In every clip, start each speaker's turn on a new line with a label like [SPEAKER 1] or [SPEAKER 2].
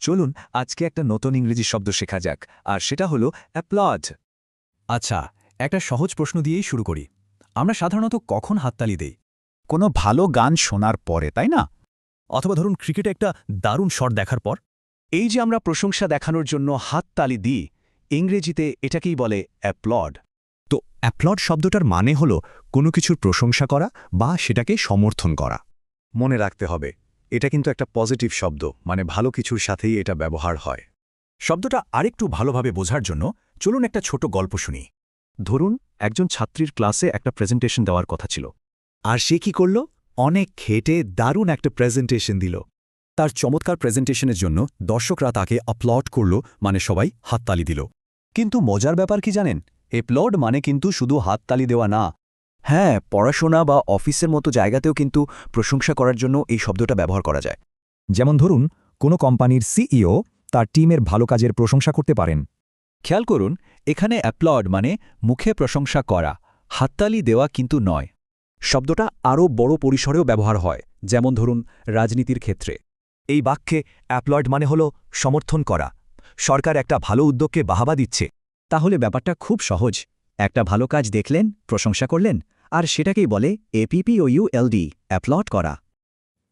[SPEAKER 1] চলুন আজকে একটা নতুন ইংরেজি শব্দ শেখা যাক, আর সেটা হলো অ্যাপ্লড।
[SPEAKER 2] আচ্ছা, একটা সহজ প্রশ্ন দিয়েই শুরু করি। আমরা সাধারণত কখন হাততালি দেই?
[SPEAKER 3] কোনো ভালো গান শোনার পরে, তাই না?
[SPEAKER 2] অথবা ধরুন ক্রিকেটে একটা দারুণ শট দেখার পর?
[SPEAKER 3] এই যে আমরা প্রশংসা দেখানোর জন্য হাততালি দিই, ইংরেজিতে এটাকেই বলে অ্যাপ্লড।
[SPEAKER 4] তো অ্যাপ্লড শব্দটার মানে হল কোনো কিছুর প্রশংসা করা বা সেটাকে সমর্থন করা।
[SPEAKER 3] মনে রাখতে হবে, এটা কিন্তু একটা পজিটিভ শব্দ, মানে ভালো কিছুর সাথেই এটা ব্যবহার হয়।
[SPEAKER 2] শব্দটা আরেকটু ভালোভাবে বোঝার জন্য চলুন একটা ছোট গল্প শুনি।
[SPEAKER 1] ধরুন একজন ছাত্রীর ক্লাসে একটা প্রেজেন্টেশন দেওয়ার কথা ছিল।
[SPEAKER 4] আর সে কি করল? অনেক খেটে দারুণ একটা প্রেজেন্টেশন দিল।
[SPEAKER 2] তার চমৎকার প্রেজেন্টেশনের জন্য দর্শকরা তাকে অ্যাপ্লড করল, মানে সবাই হাততালি দিল।
[SPEAKER 5] কিন্তু মজার ব্যাপার কি জানেন? অ্যাপ্লড মানে কিন্তু শুধু হাততালি দেওয়া না। হ্যাঁ, পড়াশোনা বা অফিসের মতো জায়গাতেও কিন্তু প্রশংসা করার জন্য এই শব্দটা ব্যবহার করা যায়।
[SPEAKER 6] যেমন ধরুন কোনো কোম্পানির সিইও তার টিমের ভালো কাজের প্রশংসা করতে পারেন।
[SPEAKER 5] খেয়াল করুন, এখানে অ্যাপ্লড মানে মুখে প্রশংসা করা, হাততালি দেওয়া কিন্তু নয়।
[SPEAKER 6] শব্দটা আরও বড় পরিসরেও ব্যবহার হয়, যেমন ধরুন রাজনীতির ক্ষেত্রে।
[SPEAKER 1] এই বাক্যে অ্যাপ্লড মানে হলো সমর্থন করা। সরকার একটা ভালো উদ্যোগকে বাহাবা দিচ্ছে।
[SPEAKER 7] তাহলে ব্যাপারটা খুব সহজ। একটা ভালো কাজ দেখলেন, প্রশংসা করলেন, আর সেটাকেই বলে অ্যাপ্লড, অ্যাপ্লড করা।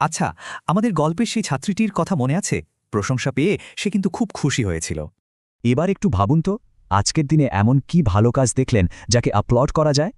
[SPEAKER 8] আচ্ছা, আমাদের গল্পের সেই ছাত্রীটির কথা মনে আছে? প্রশংসা পেয়ে সে কিন্তু খুব খুশি হয়েছিল।
[SPEAKER 6] এবার একটু ভাবুন তো, আজকের দিনে এমন কি ভালো কাজ দেখলেন যাকে আপলোড করা যায়?